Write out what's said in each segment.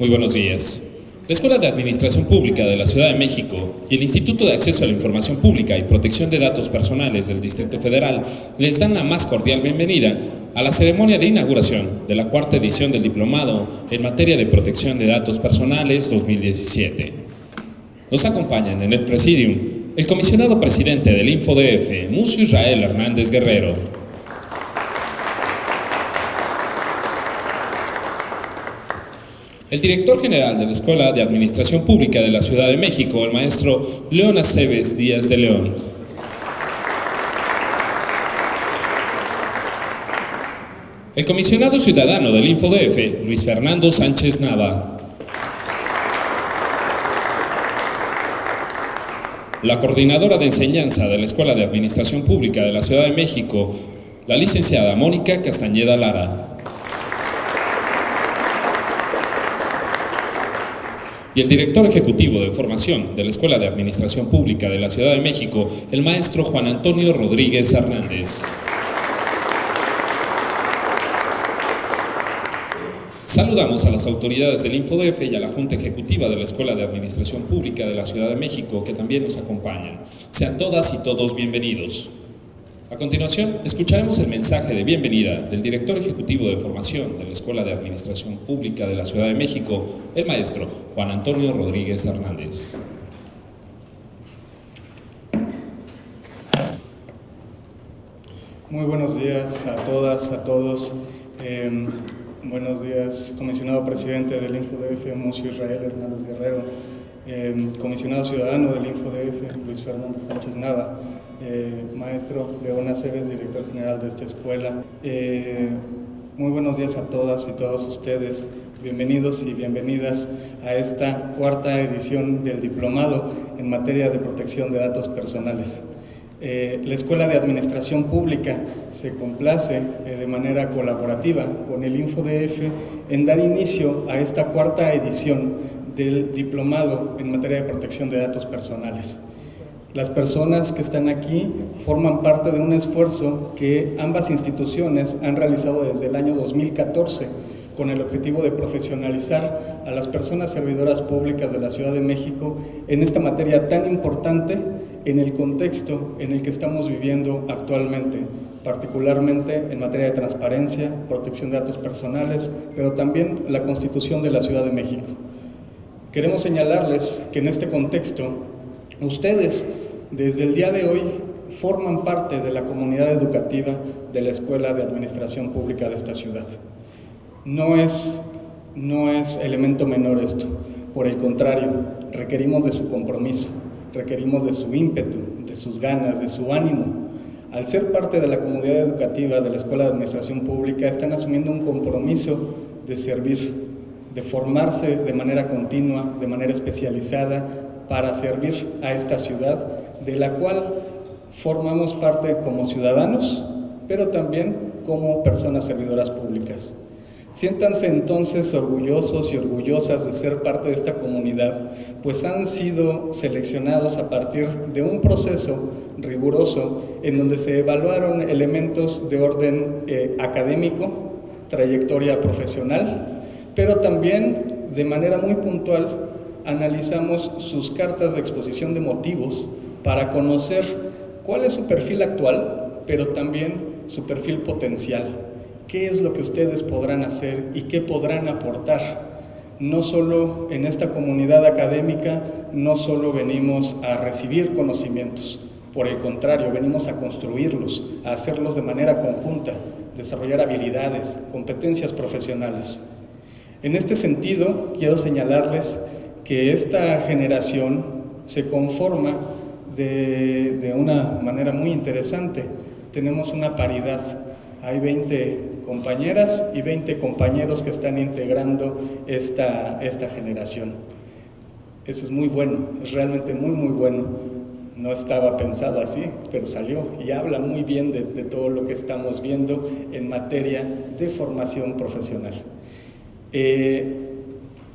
Muy buenos días. La Escuela de Administración Pública de la Ciudad de México y el Instituto de Acceso a la Información Pública y Protección de Datos Personales del Distrito Federal les dan la más cordial bienvenida a la ceremonia de inauguración de la cuarta edición del Diplomado en materia de protección de datos personales 2017. Nos acompañan en el Presidium el comisionado presidente del InfoDF, Mucio Israel Hernández Guerrero, el director general de la Escuela de Administración Pública de la Ciudad de México, el maestro León Aceves Díaz de León, el comisionado ciudadano del InfoDF, Luis Fernando Sánchez Nava, la coordinadora de enseñanza de la Escuela de Administración Pública de la Ciudad de México, la licenciada Mónica Castañeda Lara, y el director ejecutivo de formación de la Escuela de Administración Pública de la Ciudad de México, el maestro Juan Antonio Rodríguez Hernández. Saludamos a las autoridades del InfoDF y a la Junta Ejecutiva de la Escuela de Administración Pública de la Ciudad de México, que también nos acompañan. Sean todas y todos bienvenidos. A continuación, escucharemos el mensaje de bienvenida del director ejecutivo de formación de la Escuela de Administración Pública de la Ciudad de México, el maestro Juan Antonio Rodríguez Hernández. Muy buenos días a todas, a todos. Buenos días, comisionado presidente del InfoDF, Mucio Israel Hernández Guerrero, comisionado ciudadano del InfoDF, Luis Fernando Sánchez Nava, maestro León Aceves, director general de esta escuela. Muy buenos días a todas y todos ustedes. Bienvenidos y bienvenidas a esta cuarta edición del Diplomado en materia de protección de datos personales. La Escuela de Administración Pública se complace de manera colaborativa con el InfoDF en dar inicio a esta cuarta edición del Diplomado en materia de protección de datos personales. Las personas que están aquí forman parte de un esfuerzo que ambas instituciones han realizado desde el año 2014 con el objetivo de profesionalizar a las personas servidoras públicas de la Ciudad de México en esta materia tan importante en el contexto en el que estamos viviendo actualmente, particularmente en materia de transparencia, protección de datos personales, pero también la Constitución de la Ciudad de México. Queremos señalarles que en este contexto, ustedes, desde el día de hoy, forman parte de la comunidad educativa de la Escuela de Administración Pública de esta ciudad. No es elemento menor esto, por el contrario, requerimos de su compromiso, requerimos de su ímpetu, de sus ganas, de su ánimo. Al ser parte de la comunidad educativa de la Escuela de Administración Pública, están asumiendo un compromiso de servir, de formarse de manera continua, de manera especializada, para servir a esta ciudad, de la cual formamos parte como ciudadanos, pero también como personas servidoras públicas. Siéntanse entonces orgullosos y orgullosas de ser parte de esta comunidad, pues han sido seleccionados a partir de un proceso riguroso en donde se evaluaron elementos de orden académico, trayectoria profesional, pero también de manera muy puntual analizamos sus cartas de exposición de motivos para conocer cuál es su perfil actual, pero también su perfil potencial. ¿Qué es lo que ustedes podrán hacer y qué podrán aportar? No solo en esta comunidad académica, no solo venimos a recibir conocimientos, por el contrario, venimos a construirlos, a hacerlos de manera conjunta, desarrollar habilidades, competencias profesionales. En este sentido, quiero señalarles que esta generación se conforma de una manera muy interesante. Tenemos una paridad. Hay 20 compañeras y 20 compañeros que están integrando esta generación. Eso es muy bueno, es realmente muy, muy bueno. No estaba pensado así, pero salió y habla muy bien de todo lo que estamos viendo en materia de formación profesional.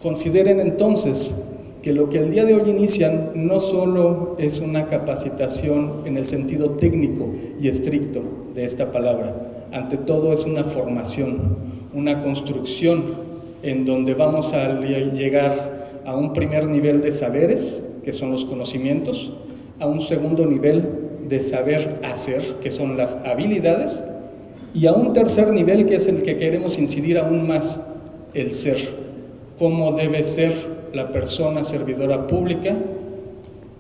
Consideren entonces que lo que el día de hoy inician no solo es una capacitación en el sentido técnico y estricto de esta palabra, ante todo es una formación, una construcción en donde vamos a llegar a un primer nivel de saberes, que son los conocimientos, a un segundo nivel de saber hacer, que son las habilidades, y a un tercer nivel, que es el que queremos incidir aún más, el ser. Cómo debe ser la persona servidora pública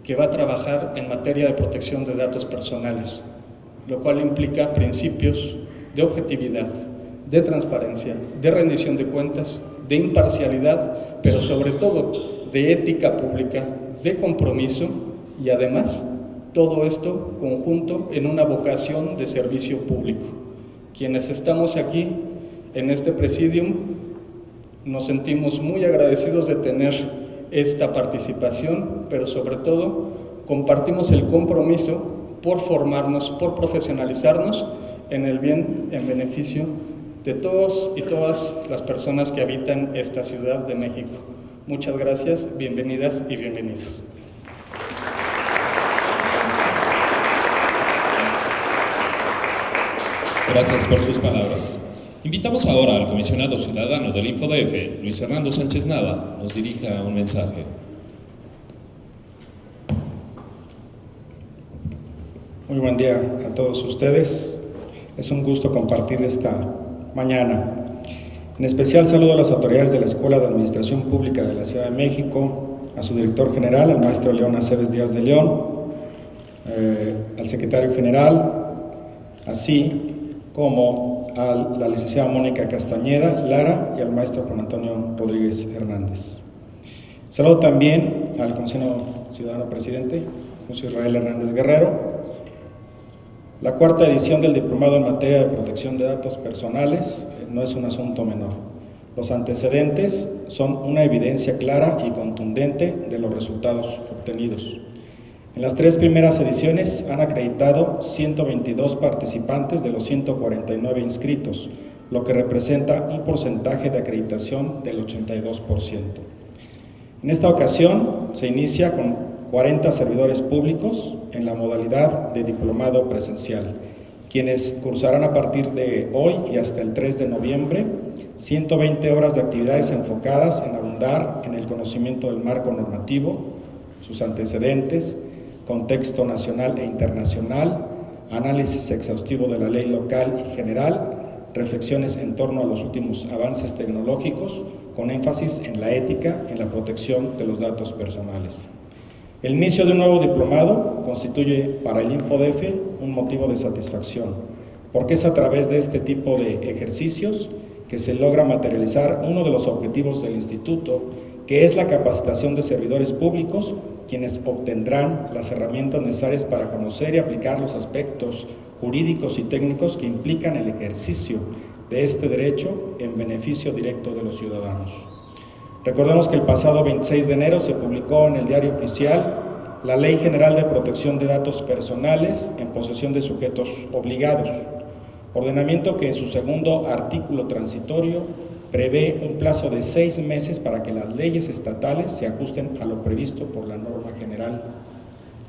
que va a trabajar en materia de protección de datos personales, lo cual implica principios de objetividad, de transparencia, de rendición de cuentas, de imparcialidad, pero sobre todo de ética pública, de compromiso y además todo esto conjunto en una vocación de servicio público. Quienes estamos aquí en este presidium nos sentimos muy agradecidos de tener esta participación, pero sobre todo compartimos el compromiso por formarnos, por profesionalizarnos en el bien, en beneficio de todos y todas las personas que habitan esta Ciudad de México. Muchas gracias, bienvenidas y bienvenidos. Gracias por sus palabras. Invitamos ahora al comisionado ciudadano del InfoDF, Luis Fernando Sánchez Nava, nos dirija un mensaje. Muy buen día a todos ustedes. Es un gusto compartir esta mañana. En especial saludo a las autoridades de la Escuela de Administración Pública de la Ciudad de México, a su director general, el maestro León Aceves Díaz de León, al secretario general, así como a la licenciada Mónica Castañeda Lara y al maestro Juan Antonio Rodríguez Hernández. Saludo también al comisionado ciudadano presidente, José Israel Hernández Guerrero. La cuarta edición del Diplomado en materia de protección de datos personales no es un asunto menor. Los antecedentes son una evidencia clara y contundente de los resultados obtenidos. En las 3 primeras ediciones han acreditado 122 participantes de los 149 inscritos, lo que representa un porcentaje de acreditación del 82%. En esta ocasión se inicia con 40 servidores públicos en la modalidad de diplomado presencial, quienes cursarán a partir de hoy y hasta el 3 de noviembre 120 horas de actividades enfocadas en abundar en el conocimiento del marco normativo, sus antecedentes, contexto nacional e internacional, análisis exhaustivo de la ley local y general, reflexiones en torno a los últimos avances tecnológicos, con énfasis en la ética en la protección de los datos personales. El inicio de un nuevo diplomado constituye para el InfoDF un motivo de satisfacción, porque es a través de este tipo de ejercicios que se logra materializar uno de los objetivos del Instituto, que es la capacitación de servidores públicos, quienes obtendrán las herramientas necesarias para conocer y aplicar los aspectos jurídicos y técnicos que implican el ejercicio de este derecho en beneficio directo de los ciudadanos. Recordemos que el pasado 26 de enero se publicó en el Diario Oficial la Ley General de Protección de Datos Personales en posesión de sujetos obligados, ordenamiento que en su segundo artículo transitorio prevé un plazo de 6 meses para que las leyes estatales se ajusten a lo previsto por la norma general.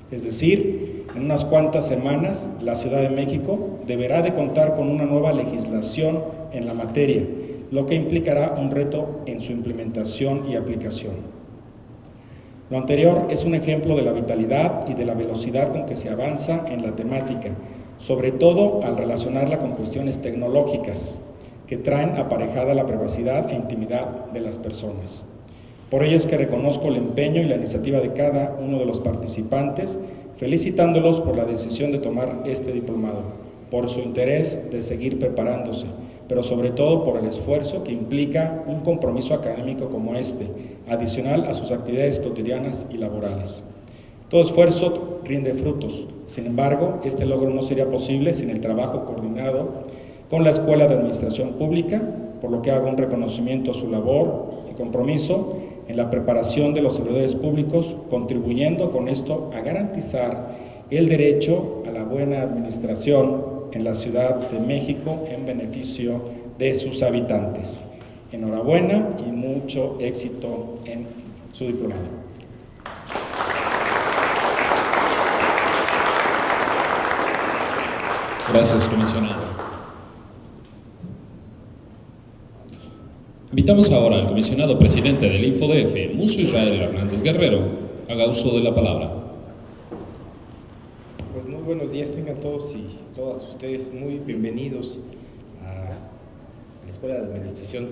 Es decir, en unas cuantas semanas la Ciudad de México deberá de contar con una nueva legislación en la materia, lo que implicará un reto en su implementación y aplicación. Lo anterior es un ejemplo de la vitalidad y de la velocidad con que se avanza en la temática, sobre todo al relacionarla con cuestiones tecnológicas que traen aparejada la privacidad e intimidad de las personas. Por ello es que reconozco el empeño y la iniciativa de cada uno de los participantes, felicitándolos por la decisión de tomar este diplomado, por su interés de seguir preparándose, pero sobre todo por el esfuerzo que implica un compromiso académico como este, adicional a sus actividades cotidianas y laborales. Todo esfuerzo rinde frutos. Sin embargo, este logro no sería posible sin el trabajo coordinado con la Escuela de Administración Pública, por lo que hago un reconocimiento a su labor y compromiso en la preparación de los servidores públicos, contribuyendo con esto a garantizar el derecho a la buena administración en la Ciudad de México en beneficio de sus habitantes. Enhorabuena y mucho éxito en su diplomado. Gracias, comisionado. Invitamos Invitamos ahora al comisionado presidente del InfoDF, Musso Israel Hernández Guerrero, haga uso de la palabra. Pues muy buenos días tengan todos y todas ustedes, muy bienvenidos a la Escuela de Administración.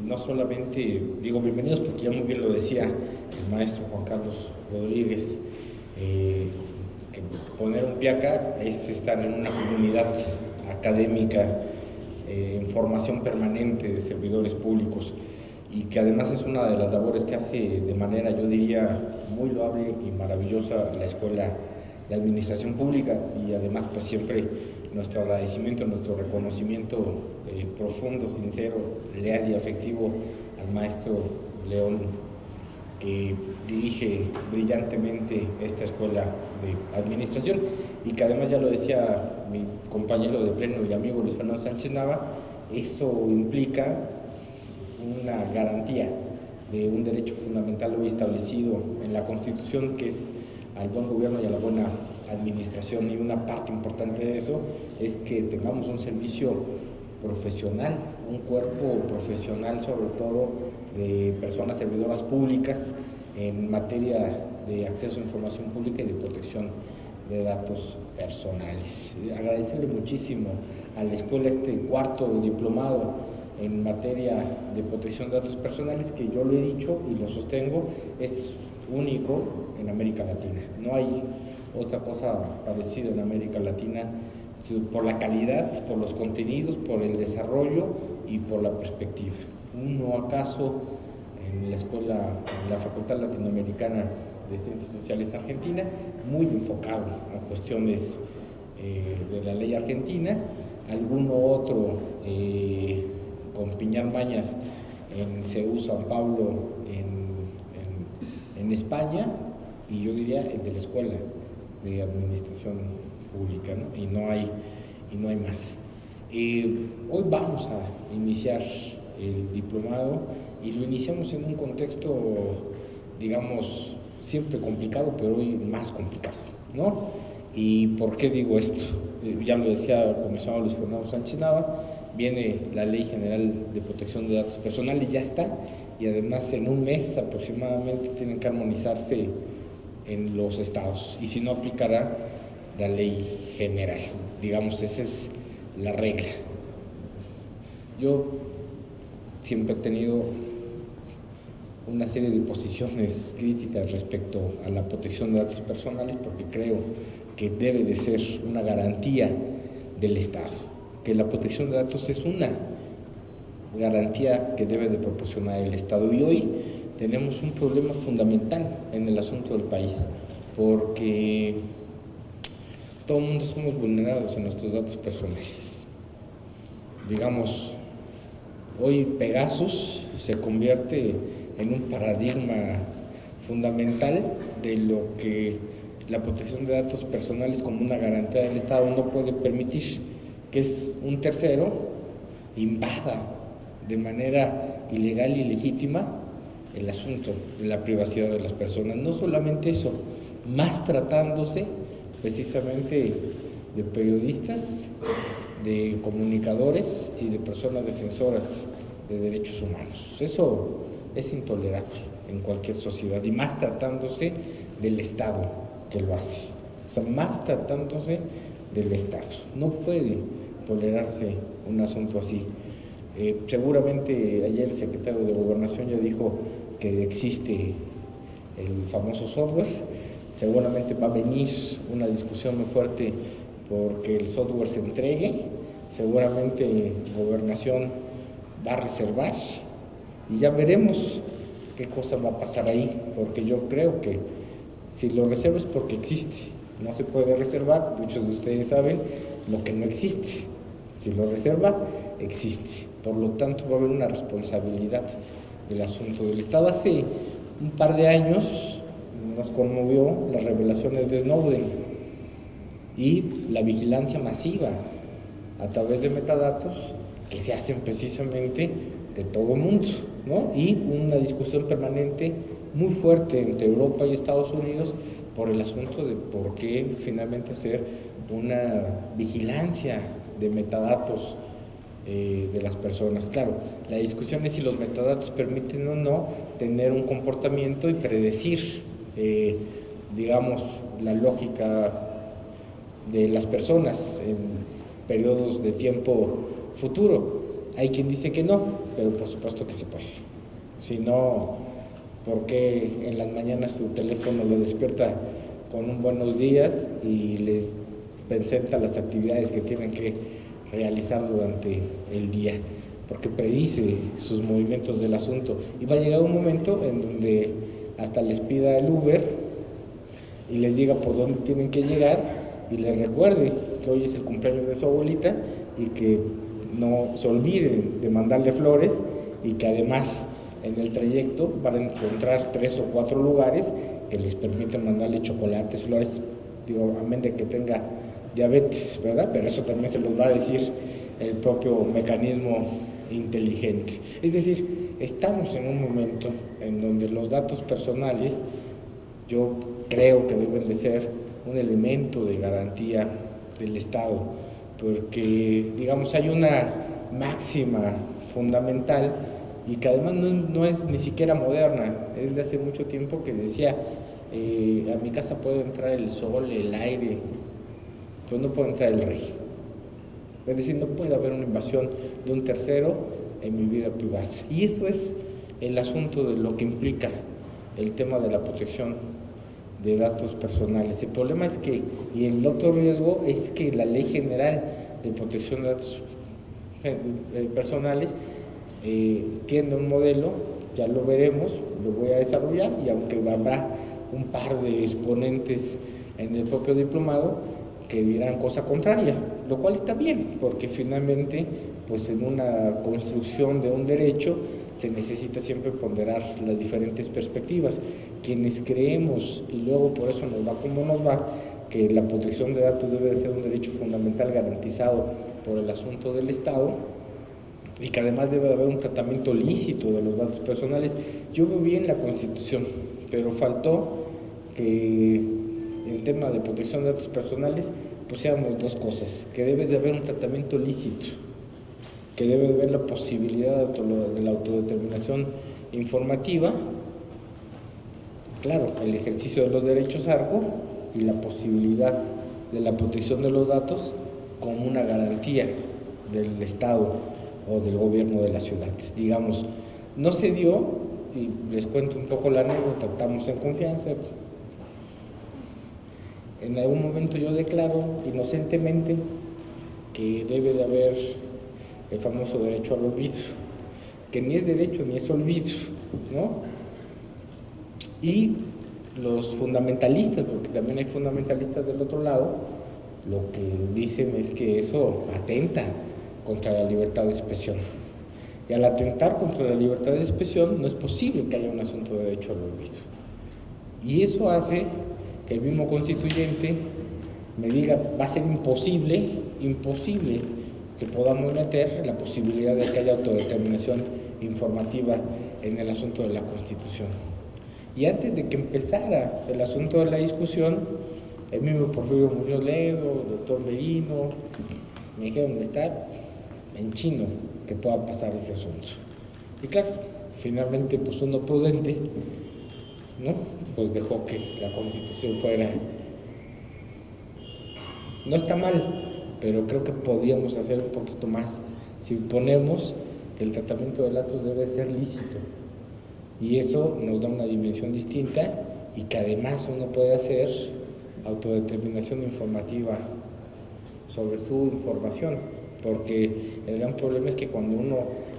No solamente digo bienvenidos porque ya muy bien lo decía el maestro Juan Carlos Rodríguez, que poner un pie acá es estar en una comunidad académica en formación permanente de servidores públicos, y que además es una de las labores que hace de manera, yo diría, muy loable y maravillosa la Escuela de Administración Pública. Y además pues siempre nuestro agradecimiento, nuestro reconocimiento profundo, sincero, leal y afectivo al maestro León, que dirige brillantemente esta Escuela de Administración, y que además, ya lo decía mi compañero de pleno y amigo Luis Fernando Sánchez Nava, eso implica una garantía de un derecho fundamental hoy establecido en la Constitución, que es al buen gobierno y a la buena administración. Y una parte importante de eso es que tengamos un servicio profesional, un cuerpo profesional, sobre todo de personas servidoras públicas en materia de acceso a información pública y de protección de datos personales. Agradecerle muchísimo a la escuela este cuarto diplomado en materia de protección de datos personales, que yo lo he dicho y lo sostengo, es único en América Latina. No hay otra cosa parecida en América Latina, por la calidad, por los contenidos, por el desarrollo y por la perspectiva. Uno acaso en la escuela, en la Facultad Latinoamericana de Ciencias Sociales Argentina, muy enfocado a cuestiones de la ley argentina, alguno otro con Piñar Mañas en CEU San Pablo en España, y yo diría el de la Escuela de Administración Pública, ¿no? y no hay más. Hoy vamos a iniciar el diplomado, y lo iniciamos en un contexto, digamos, siempre complicado, pero hoy más complicado, ¿no? ¿Y por qué digo esto? Ya lo decía el comisionado Luis Fernando Sánchez Nava, viene la Ley General de Protección de Datos Personales, ya está, y además en un mes aproximadamente tienen que armonizarse en los estados, y si no, aplicará la Ley General. Digamos, esa es la regla. Yo siempre he tenido una serie de posiciones críticas respecto a la protección de datos personales, porque creo que debe de ser una garantía del Estado, que la protección de datos es una garantía que debe de proporcionar el Estado. Y hoy tenemos un problema fundamental en el asunto del país, porque todo el mundo somos vulnerados en nuestros datos personales. Digamos, hoy Pegasus se convierte en un paradigma fundamental de lo que la protección de datos personales como una garantía del Estado no puede permitir, que es un tercero invada de manera ilegal y ilegítima el asunto de la privacidad de las personas. No solamente eso, más tratándose precisamente de periodistas, de comunicadores y de personas defensoras de derechos humanos. Eso es intolerable en cualquier sociedad, y más tratándose del Estado que lo hace. O sea, más tratándose del Estado. No puede tolerarse un asunto así. Seguramente ayer el secretario de Gobernación ya dijo que existe el famoso software. Seguramente va a venir una discusión muy fuerte porque el software se entregue. Seguramente Gobernación va a reservar, y ya veremos qué cosa va a pasar ahí, porque yo creo que si lo reserva es porque existe. No se puede reservar, muchos de ustedes saben, lo que no existe. Si lo reserva, existe. Por lo tanto, va a haber una responsabilidad del asunto del Estado. Hace un par de años nos conmovió las revelaciones de Snowden y la vigilancia masiva a través de metadatos que se hacen precisamente de todo el mundo, ¿no? Y una discusión permanente muy fuerte entre Europa y Estados Unidos por el asunto de por qué finalmente hacer una vigilancia de metadatos de las personas. Claro, la discusión es si los metadatos permiten o no tener un comportamiento y predecir, digamos, la lógica de las personas en periodos de tiempo futuro. Hay quien dice que no, pero por supuesto que se puede. Si no, ¿por qué en las mañanas su teléfono lo despierta con un buenos días y les presenta las actividades que tienen que realizar durante el día? Porque predice sus movimientos del asunto. Y va a llegar un momento en donde hasta les pida el Uber y les diga por dónde tienen que llegar y les recuerde que hoy es el cumpleaños de su abuelita y que no se olviden de mandarle flores, y que además en el trayecto van a encontrar 3 o 4 lugares que les permiten mandarle chocolates, flores, digo, amén de que tenga diabetes, ¿verdad? Pero eso también se los va a decir el propio mecanismo inteligente. Es decir, estamos en un momento en donde los datos personales, yo creo que deben de ser un elemento de garantía del Estado, porque, digamos, hay una máxima fundamental y que además no es ni siquiera moderna, es de hace mucho tiempo, que decía, a mi casa puede entrar el sol, el aire, pues no puede entrar el rey. Es decir, no puede haber una invasión de un tercero en mi vida privada. Y eso es el asunto de lo que implica el tema de la protección de datos personales. El problema es que, y el otro riesgo es que la Ley General de Protección de Datos Personales tiene un modelo, ya lo veremos, lo voy a desarrollar, y aunque habrá un par de exponentes en el propio diplomado que dirán cosa contraria, lo cual está bien, porque finalmente, pues en una construcción de un derecho se necesita siempre ponderar las diferentes perspectivas. Quienes creemos, y luego por eso nos va como nos va, que la protección de datos debe de ser un derecho fundamental garantizado por el asunto del Estado, y que además debe de haber un tratamiento lícito de los datos personales. Yo veo bien la Constitución, pero faltó que en tema de protección de datos personales pusiéramos 2 cosas: que debe de haber un tratamiento lícito, que debe de haber la posibilidad de la autodeterminación informativa, claro, el ejercicio de los derechos ARCO, y la posibilidad de la protección de los datos como una garantía del Estado o del gobierno de las ciudades. Digamos, no se dio, y les cuento un poco la anécdota, estamos en confianza. En algún momento yo declaro inocentemente que debe de haber el famoso derecho al olvido, que ni es derecho ni es olvido, ¿no? Y los fundamentalistas, porque también hay fundamentalistas del otro lado, lo que dicen es que eso atenta contra la libertad de expresión. Y al atentar contra la libertad de expresión no es posible que haya un asunto de derecho al olvido. Y eso hace que el mismo constituyente me diga, va a ser imposible que podamos meter la posibilidad de que haya autodeterminación informativa en el asunto de la Constitución. Y antes de que empezara el asunto de la discusión, el mismo Porfirio Muñoz Ledo, el doctor Merino, me dijeron, está en chino que pueda pasar ese asunto. Y claro, finalmente pues uno prudente, ¿no? Pues dejó que la Constitución fuera. No está mal, pero creo que podíamos hacer un poquito más si ponemos que el tratamiento de datos debe ser lícito. Y eso nos da una dimensión distinta, y que además uno puede hacer autodeterminación informativa sobre su información, porque el gran problema es que cuando uno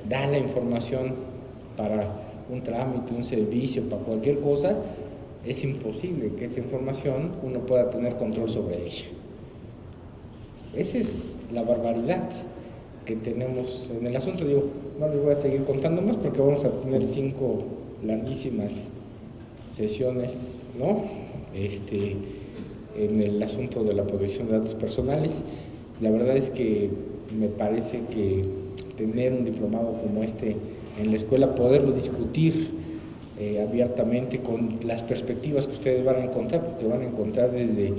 da la información para un trámite, un servicio, para cualquier cosa, es imposible que esa información uno pueda tener control sobre ella. Esa es la barbaridad que tenemos en el asunto. Digo, no les voy a seguir contando más porque vamos a tener 5 larguísimas sesiones, ¿no? En el asunto de la protección de datos personales. La verdad es que me parece que tener un diplomado como este en la escuela, poderlo discutir abiertamente con las perspectivas que ustedes van a encontrar, porque van a encontrar desde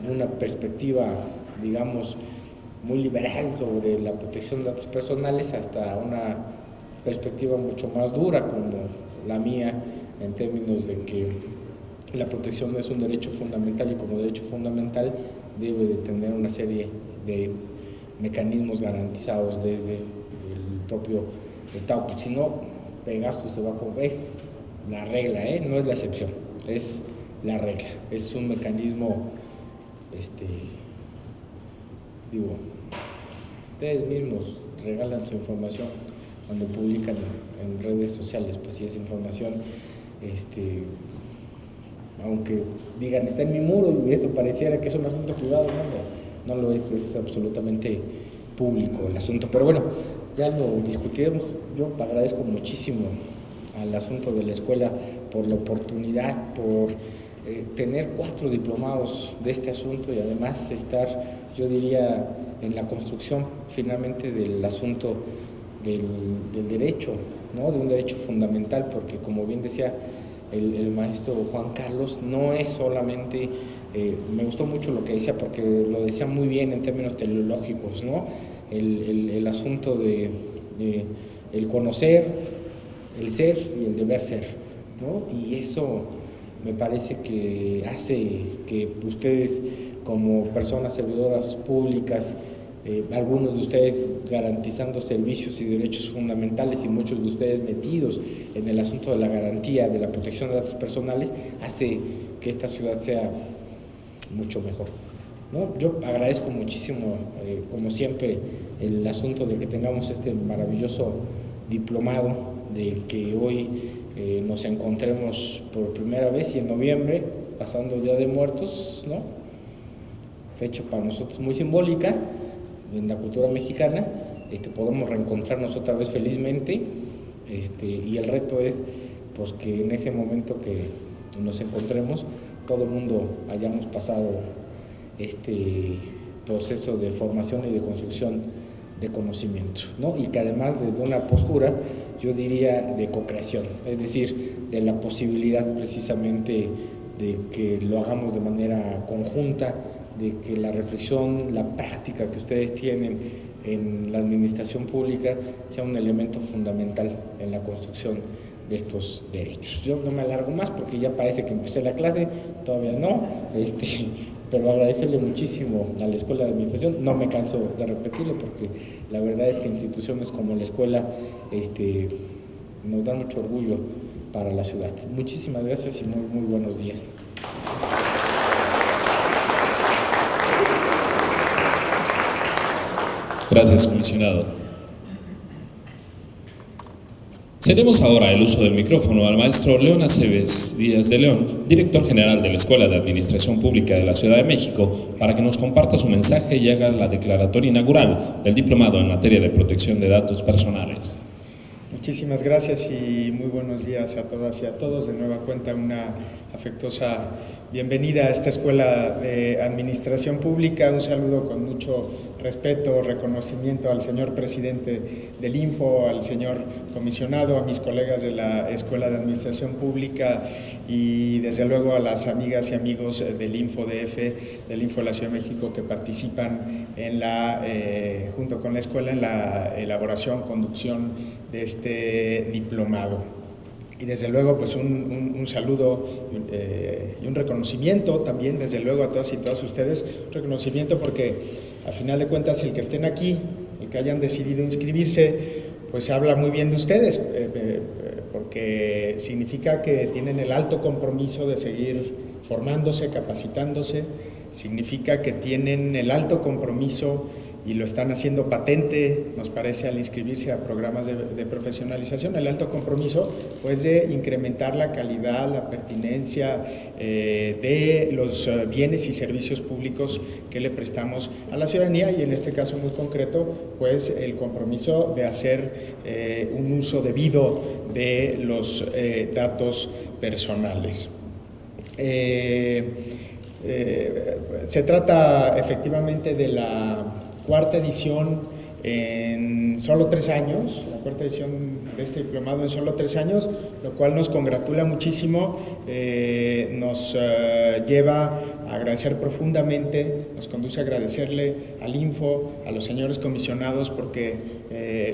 una perspectiva, digamos, muy liberal sobre la protección de datos personales hasta una perspectiva mucho más dura como la mía, en términos de que la protección es un derecho fundamental y como derecho fundamental debe de tener una serie de mecanismos garantizados desde el propio Estado, porque si no, Pegasus se va a comer. Es la regla, no es la excepción, es la regla, es un mecanismo, ustedes mismos regalan su información cuando publican en redes sociales, pues si es información, aunque digan está en mi muro y eso pareciera que es un asunto privado, no lo es absolutamente público el asunto, pero bueno, ya lo discutiremos. Yo agradezco muchísimo al asunto de la escuela por la oportunidad, por tener 4 diplomados de este asunto y además estar, yo diría, en la construcción finalmente del asunto del derecho, ¿no? De un derecho fundamental, porque como bien decía el maestro Juan Carlos, no es solamente, me gustó mucho lo que decía, porque lo decía muy bien en términos teleológicos, ¿no? El asunto de el conocer, el ser y el deber ser, ¿no? Y eso me parece que hace que ustedes, como personas servidoras públicas, algunos de ustedes garantizando servicios y derechos fundamentales y muchos de ustedes metidos en el asunto de la garantía de la protección de datos personales, hace que esta ciudad sea mucho mejor, ¿no? Yo agradezco muchísimo, como siempre, el asunto de que tengamos este maravilloso diplomado, de que hoy nos encontremos por primera vez y en noviembre, pasando Día de Muertos, ¿no? Fecha para nosotros muy simbólica en la cultura mexicana, podemos reencontrarnos otra vez felizmente, y el reto es pues que en ese momento que nos encontremos todo el mundo hayamos pasado este proceso de formación y de construcción de conocimiento, ¿no? Y que además desde una postura, yo diría, de co-creación, es decir, de la posibilidad precisamente de que lo hagamos de manera conjunta, de que la reflexión, la práctica que ustedes tienen en la administración pública sea un elemento fundamental en la construcción de estos derechos. Yo no me alargo más porque ya parece que empecé la clase, todavía no, pero agradecerle muchísimo a la Escuela de Administración, no me canso de repetirlo porque la verdad es que instituciones como la escuela nos dan mucho orgullo para la ciudad. Muchísimas gracias y muy, muy buenos días. Gracias, comisionado. Cedemos ahora el uso del micrófono al maestro León Aceves Díaz de León, director general de la Escuela de Administración Pública de la Ciudad de México, para que nos comparta su mensaje y haga la declaratoria inaugural del diplomado en materia de protección de datos personales. Muchísimas gracias y muy buenos días a todas y a todos. De nueva cuenta, una afectuosa bienvenida a esta Escuela de Administración Pública. Un saludo con mucho respeto, reconocimiento al señor presidente del Info, al señor comisionado, a mis colegas de la Escuela de Administración Pública y desde luego a las amigas y amigos del Info DF, del Info de la Ciudad de México, que participan en junto con la escuela en la elaboración, conducción de este diplomado. Y desde luego pues un saludo y un reconocimiento también desde luego a todas y todos ustedes, un reconocimiento porque a final de cuentas el que estén aquí, el que hayan decidido inscribirse, pues habla muy bien de ustedes, porque significa que tienen el alto compromiso de seguir formándose, capacitándose, significa que tienen el alto compromiso y lo están haciendo patente, nos parece, al inscribirse a programas de profesionalización, el alto compromiso pues de incrementar la calidad, la pertinencia de los bienes y servicios públicos que le prestamos a la ciudadanía y en este caso muy concreto pues el compromiso de hacer un uso debido de los datos personales. Se trata efectivamente de la cuarta edición en solo 3 años, la cuarta edición de este diplomado en solo 3 años, lo cual nos congratula muchísimo, nos lleva agradecer profundamente, nos conduce a agradecerle al Info, a los señores comisionados, porque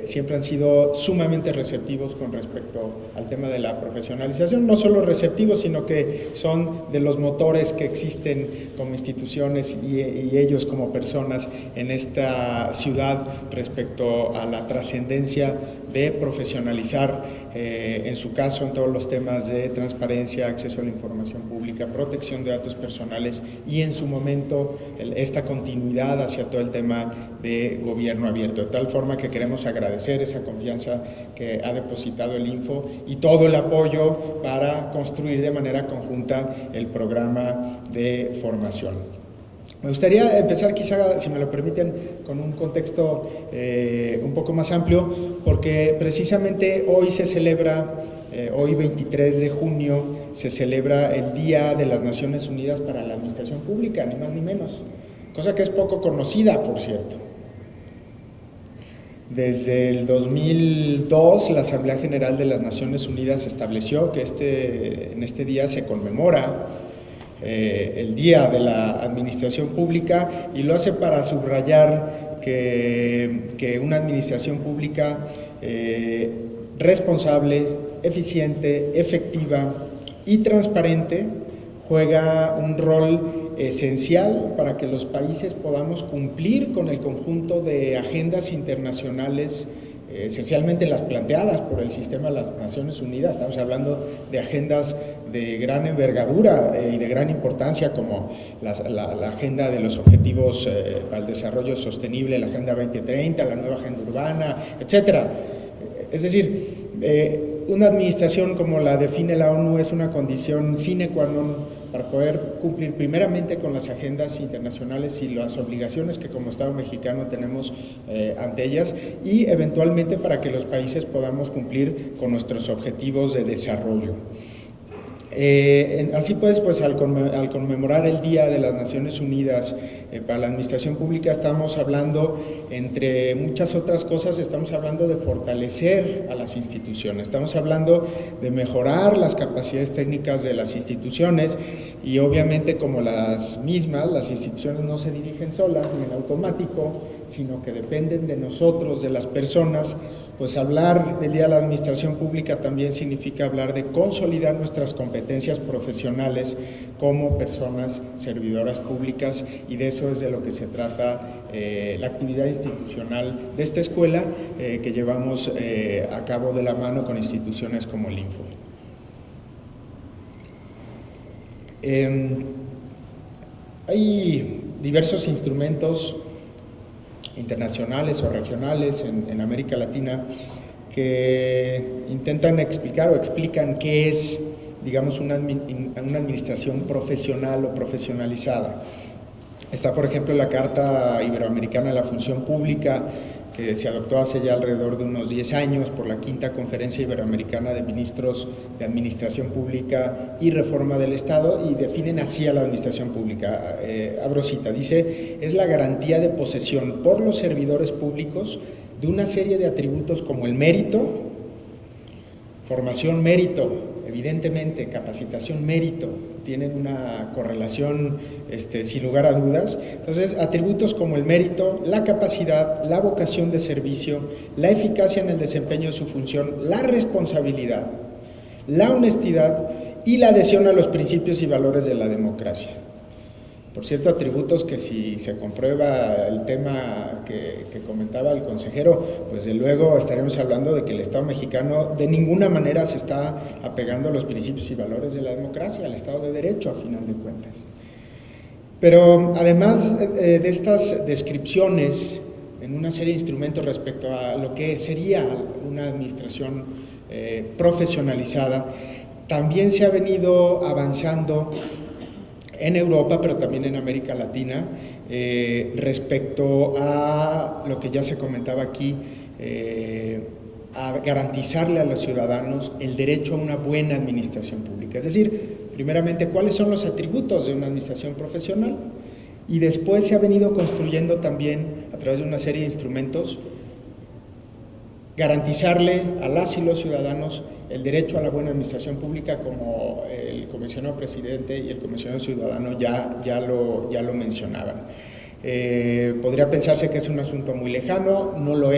siempre han sido sumamente receptivos con respecto al tema de la profesionalización, no solo receptivos, sino que son de los motores que existen como instituciones y ellos como personas en esta ciudad respecto a la trascendencia de profesionalizar, en su caso, en todos los temas de transparencia, acceso a la información pública, protección de datos personales y en su momento esta continuidad hacia todo el tema de gobierno abierto, de tal forma que queremos agradecer esa confianza que ha depositado el Info y todo el apoyo para construir de manera conjunta el programa de formación. Me gustaría empezar quizá, si me lo permiten, con un contexto un poco más amplio, porque precisamente hoy se celebra, hoy 23 de junio, se celebra el Día de las Naciones Unidas para la Administración Pública, ni más ni menos, cosa que es poco conocida, por cierto. Desde el 2002, la Asamblea General de las Naciones Unidas estableció que en este día se conmemora el Día de la Administración Pública, y lo hace para subrayar que una administración pública responsable, eficiente, efectiva y transparente juega un rol esencial para que los países podamos cumplir con el conjunto de agendas internacionales, esencialmente las planteadas por el sistema de las Naciones Unidas. Estamos hablando de agendas de gran envergadura y de gran importancia, como la agenda de los objetivos para el desarrollo sostenible, la Agenda 2030, la nueva agenda urbana, etcétera. Es decir, una administración como la define la ONU es una condición sine qua non para poder cumplir primeramente con las agendas internacionales y las obligaciones que como Estado mexicano tenemos ante ellas, y eventualmente para que los países podamos cumplir con nuestros objetivos de desarrollo. Así pues al conmemorar el Día de las Naciones Unidas para la Administración Pública, estamos hablando, entre muchas otras cosas, estamos hablando de fortalecer a las instituciones, estamos hablando de mejorar las capacidades técnicas de las instituciones, y obviamente como las instituciones no se dirigen solas ni en automático, sino que dependen de nosotros, de las personas, pues hablar del Día de la Administración Pública también significa hablar de consolidar nuestras competencias profesionales como personas servidoras públicas, y de eso es de lo que se trata la actividad institucional de esta escuela que llevamos a cabo de la mano con instituciones como el Info. Hay diversos instrumentos internacionales o regionales en América Latina que intentan explicar o explican qué es, digamos, una administración profesional o profesionalizada. Está, por ejemplo, la Carta Iberoamericana de la Función Pública, que se adoptó hace ya alrededor de unos 10 años por la Quinta Conferencia Iberoamericana de Ministros de Administración Pública y Reforma del Estado, y definen así a la administración pública. Abro cita, dice: es la garantía de posesión por los servidores públicos de una serie de atributos como el mérito, formación mérito, evidentemente capacitación mérito, tienen una correlación sin lugar a dudas. Entonces, atributos como el mérito, la capacidad, la vocación de servicio, la eficacia en el desempeño de su función, la responsabilidad, la honestidad y la adhesión a los principios y valores de la democracia. Por cierto, atributos que, si se comprueba el tema que comentaba el consejero, pues de luego estaremos hablando de que el Estado mexicano de ninguna manera se está apegando a los principios y valores de la democracia, al Estado de Derecho, a final de cuentas. Pero además de estas descripciones en una serie de instrumentos respecto a lo que sería una administración profesionalizada, también se ha venido avanzando en Europa, pero también en América Latina, respecto a lo que ya se comentaba aquí, a garantizarle a los ciudadanos el derecho a una buena administración pública. Es decir, primeramente, ¿cuáles son los atributos de una administración profesional? Y después se ha venido construyendo también, a través de una serie de instrumentos, garantizarle a las y los ciudadanos el derecho a la buena administración pública, como el comisionado presidente y el comisionado ciudadano ya lo mencionaban. Podría pensarse que es un asunto muy lejano, no lo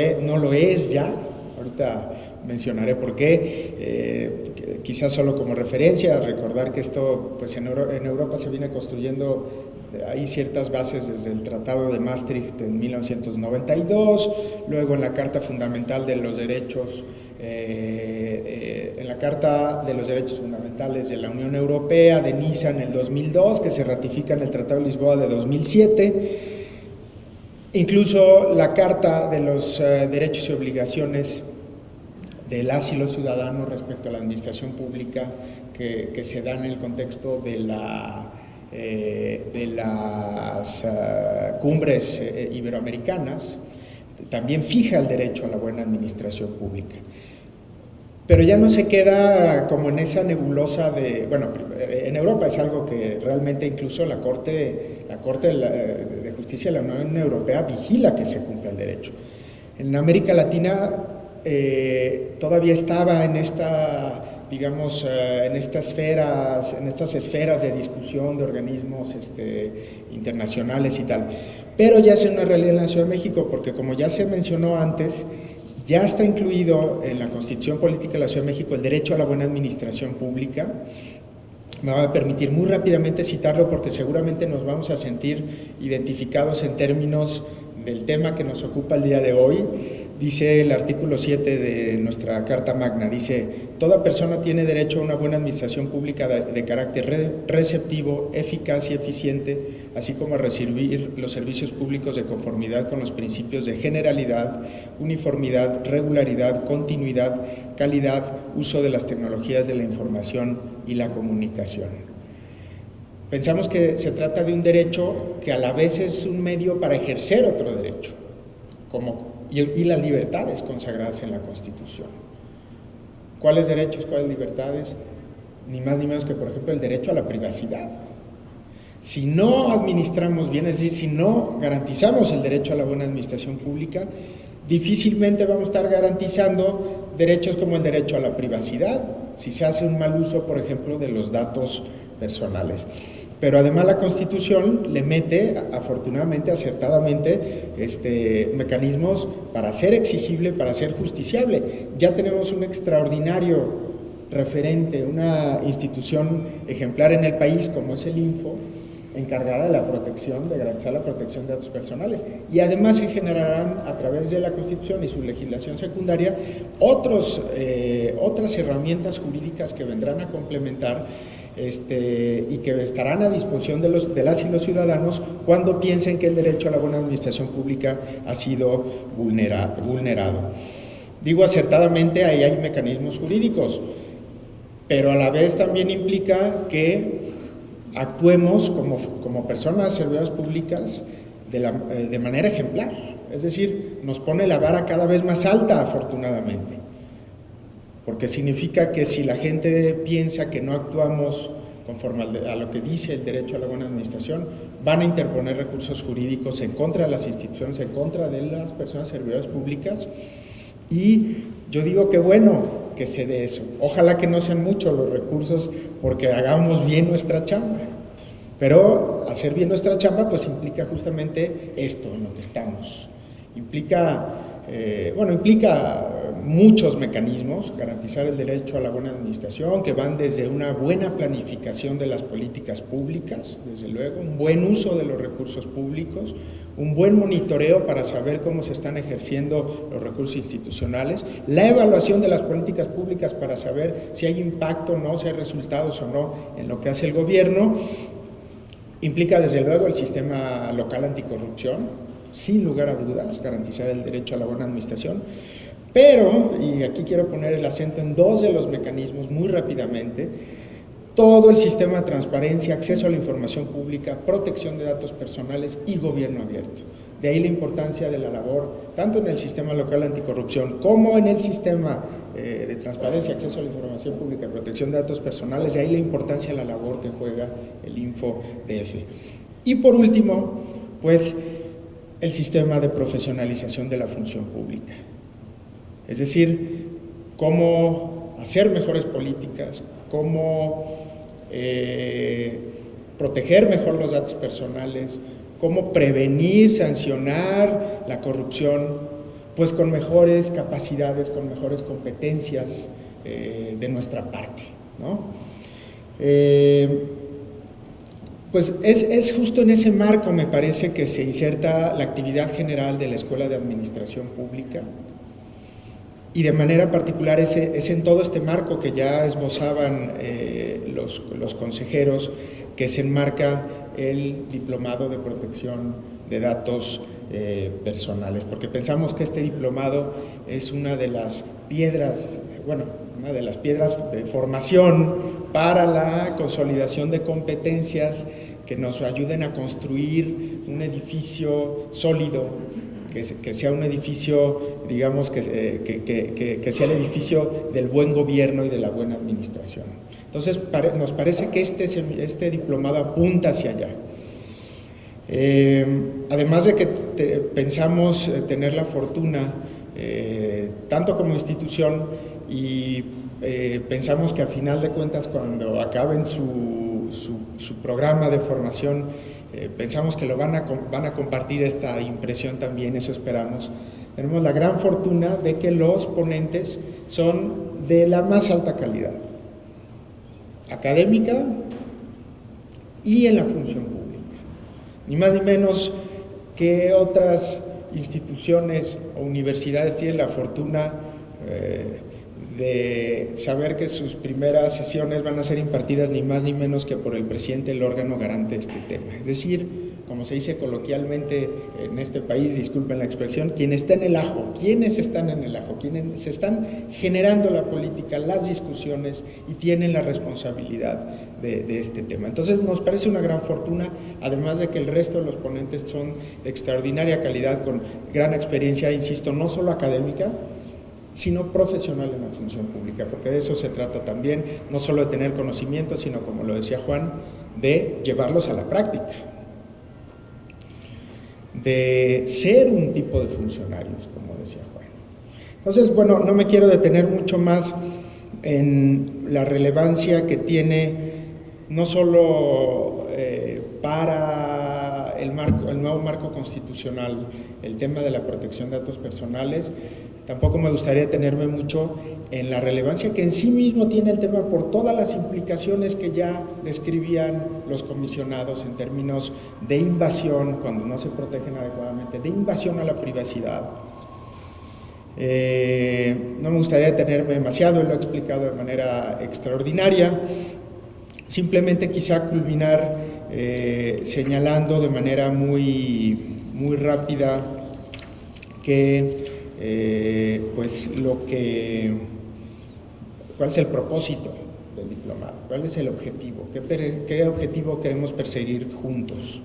es ya, ahorita mencionaré por qué, quizás solo como referencia, recordar que esto pues en Europa se viene construyendo, hay ciertas bases desde el Tratado de Maastricht en 1992, luego en la Carta Fundamental de los Derechos, en la Carta de los Derechos Fundamentales de la Unión Europea, de Niza en el 2002, que se ratifica en el Tratado de Lisboa de 2007, incluso la Carta de los Derechos y Obligaciones de las y los ciudadanos respecto a la administración pública que se da en el contexto de las cumbres iberoamericanas, también fija el derecho a la buena administración pública. Pero ya no se queda como en esa nebulosa de, bueno, en Europa es algo que realmente incluso la Corte de Justicia de la Unión Europea vigila que se cumpla el derecho. En América Latina todavía estaba en esta, digamos, en estas esferas de discusión de organismos internacionales y tal, pero ya es una realidad en la Ciudad de México, porque como ya se mencionó antes, ya está incluido en la Constitución Política de la Ciudad de México el derecho a la buena administración pública. Me va a permitir muy rápidamente citarlo porque seguramente nos vamos a sentir identificados en términos del tema que nos ocupa el día de hoy. Dice el artículo 7 de nuestra Carta Magna, dice: toda persona tiene derecho a una buena administración pública de carácter receptivo, eficaz y eficiente, así como a recibir los servicios públicos de conformidad con los principios de generalidad, uniformidad, regularidad, continuidad, calidad, uso de las tecnologías de la información y la comunicación. Pensamos que se trata de un derecho que a la vez es un medio para ejercer otro derecho, y las libertades consagradas en la Constitución. ¿Cuáles derechos, cuáles libertades? Ni más ni menos que, por ejemplo, el derecho a la privacidad. Si no administramos bien, es decir, si no garantizamos el derecho a la buena administración pública, difícilmente vamos a estar garantizando derechos como el derecho a la privacidad, si se hace un mal uso, por ejemplo, de los datos personales. Pero además la Constitución le mete, afortunadamente, acertadamente, mecanismos para ser exigible, para ser justiciable. Ya tenemos un extraordinario referente, una institución ejemplar en el país como es el Info, encargada de la protección, de garantizar la protección de datos personales. Y además se generarán a través de la Constitución y su legislación secundaria otras herramientas jurídicas que vendrán a complementar y que estarán a disposición de las y los ciudadanos cuando piensen que el derecho a la buena administración pública ha sido vulnerado. Digo acertadamente, ahí hay mecanismos jurídicos, pero a la vez también implica que actuemos como personas servidoras públicas de manera ejemplar, es decir, nos pone la vara cada vez más alta, afortunadamente, porque significa que si la gente piensa que no actuamos conforme a lo que dice el derecho a la buena administración, van a interponer recursos jurídicos en contra de las instituciones, en contra de las personas servidoras públicas, y yo digo que bueno que se dé eso. Ojalá que no sean muchos los recursos porque hagamos bien nuestra chamba, pero hacer bien nuestra chamba pues implica justamente esto en lo que estamos. Implica muchos mecanismos, garantizar el derecho a la buena administración, que van desde una buena planificación de las políticas públicas, desde luego, un buen uso de los recursos públicos, un buen monitoreo para saber cómo se están ejerciendo los recursos institucionales, la evaluación de las políticas públicas para saber si hay impacto o no, si hay resultados o no en lo que hace el gobierno. Implica desde luego el sistema local anticorrupción, sin lugar a dudas, garantizar el derecho a la buena administración, pero, y aquí quiero poner el acento en dos de los mecanismos muy rápidamente, todo el sistema de transparencia, acceso a la información pública, protección de datos personales y gobierno abierto. De ahí la importancia de la labor, tanto en el sistema local anticorrupción como en el sistema de transparencia, acceso a la información pública y protección de datos personales, de ahí la importancia de la labor que juega el InfoDF. Y por último, pues, el sistema de profesionalización de la función pública. Es decir, cómo hacer mejores políticas, cómo proteger mejor los datos personales, cómo prevenir, sancionar la corrupción, pues con mejores capacidades, con mejores competencias de nuestra parte, ¿no? Pues es justo en ese marco, me parece, que se inserta la actividad general de la Escuela de Administración Pública, y de manera particular es en todo este marco que ya esbozaban los consejeros, que se enmarca el diplomado de protección de datos personales, porque pensamos que este diplomado es una de las piedras, una de las piedras de formación para la consolidación de competencias que nos ayuden a construir un edificio sólido, que sea un edificio, digamos, que sea el edificio del buen gobierno y de la buena administración. Entonces, nos parece que este diplomado apunta hacia allá. Además de que pensamos tener la fortuna, tanto como institución, y pensamos que a final de cuentas, cuando acaben su programa de formación, pensamos que lo van a compartir esta impresión también, eso esperamos. Tenemos la gran fortuna de que los ponentes son de la más alta calidad, académica y en la función pública. Ni más ni menos que otras instituciones o universidades tienen la fortuna de saber que sus primeras sesiones van a ser impartidas ni más ni menos que por el presidente del órgano garante de este tema. Es decir, como se dice coloquialmente en este país, disculpen la expresión, quien está en el ajo, quienes están en el ajo, quienes se están generando la política, las discusiones y tienen la responsabilidad de este tema. Entonces nos parece una gran fortuna, además de que el resto de los ponentes son de extraordinaria calidad, con gran experiencia, insisto, no solo académica, sino profesional en la función pública, porque de eso se trata también, no solo de tener conocimientos, sino, como lo decía Juan, de llevarlos a la práctica, de ser un tipo de funcionarios, como decía Juan. Entonces, bueno, no me quiero detener mucho más en la relevancia que tiene, no solo para el nuevo marco constitucional, el tema de la protección de datos personales. Tampoco me gustaría detenerme mucho en la relevancia que en sí mismo tiene el tema por todas las implicaciones que ya describían los comisionados en términos de invasión, cuando no se protegen adecuadamente, de invasión a la privacidad. No me gustaría detenerme demasiado, lo he explicado de manera extraordinaria. Simplemente quizá culminar señalando de manera muy rápida que pues cuál es el propósito del diplomado, cuál es el objetivo, qué objetivo queremos perseguir juntos.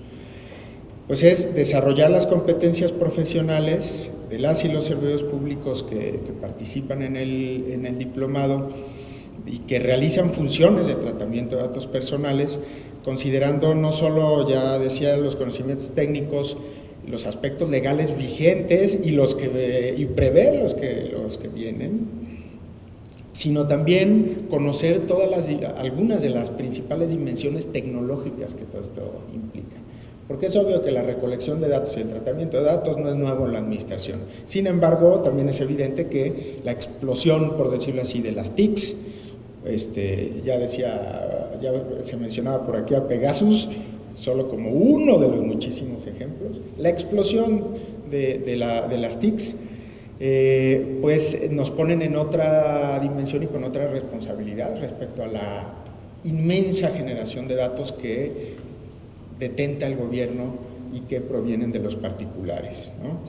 Pues es desarrollar las competencias profesionales de las y los servidores públicos que participan en el diplomado y que realizan funciones de tratamiento de datos personales, considerando no solo, ya decía, los conocimientos técnicos, los aspectos legales vigentes y prever los que vienen, sino también conocer algunas de las principales dimensiones tecnológicas que todo esto implica. Porque es obvio que la recolección de datos y el tratamiento de datos no es nuevo en la administración. Sin embargo, también es evidente que la explosión, por decirlo así, de las TICs, ya se mencionaba por aquí a Pegasus, solo como uno de los muchísimos ejemplos, la explosión de las TICs, pues nos ponen en otra dimensión y con otra responsabilidad respecto a la inmensa generación de datos que detenta el gobierno y que provienen de los particulares, ¿no?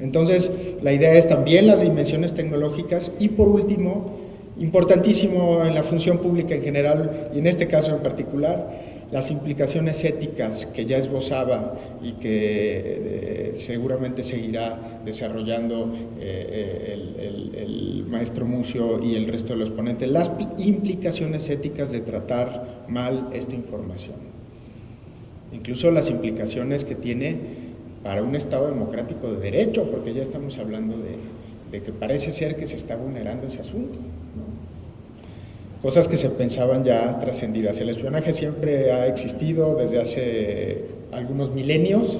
Entonces, la idea es también las dimensiones tecnológicas y, por último, importantísimo en la función pública en general y en este caso en particular, las implicaciones éticas que ya esbozaba y que seguramente seguirá desarrollando el maestro Mucio y el resto de los ponentes, las implicaciones éticas de tratar mal esta información, incluso las implicaciones que tiene para un Estado democrático de derecho, porque ya estamos hablando de que parece ser que se está vulnerando ese asunto, ¿no? Cosas que se pensaban ya trascendidas. El espionaje siempre ha existido desde hace algunos milenios,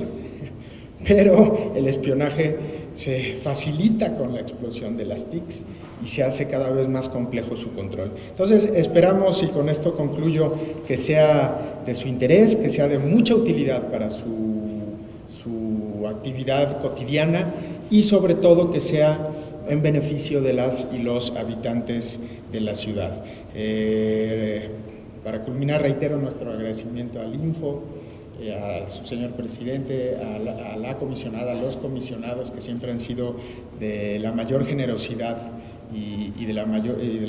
pero el espionaje se facilita con la explosión de las TICs y se hace cada vez más complejo su control. Entonces esperamos, y con esto concluyo, que sea de su interés, que sea de mucha utilidad para su actividad cotidiana y sobre todo que sea en beneficio de las y los habitantes de la ciudad. Para culminar, reitero nuestro agradecimiento al Info, a su señor presidente, a la comisionada, a los comisionados que siempre han sido de la mayor generosidad y de la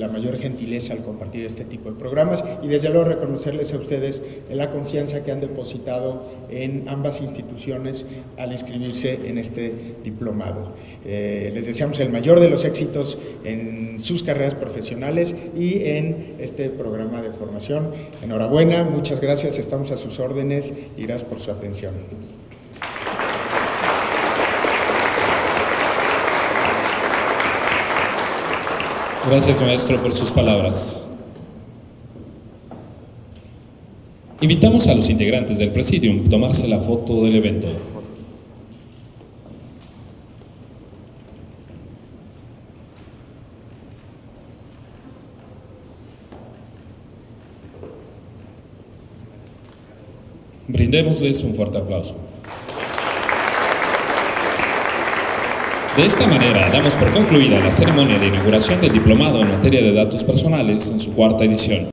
mayor gentileza al compartir este tipo de programas, y desde luego reconocerles a ustedes la confianza que han depositado en ambas instituciones al inscribirse en este diplomado. Les deseamos el mayor de los éxitos en sus carreras profesionales y en este programa de formación. Enhorabuena, muchas gracias, estamos a sus órdenes y gracias por su atención. Gracias, maestro, por sus palabras. Invitamos a los integrantes del Presidium a tomarse la foto del evento. Brindémosles un fuerte aplauso. De esta manera, damos por concluida la ceremonia de inauguración del Diplomado en materia de datos personales en su 4ª edición.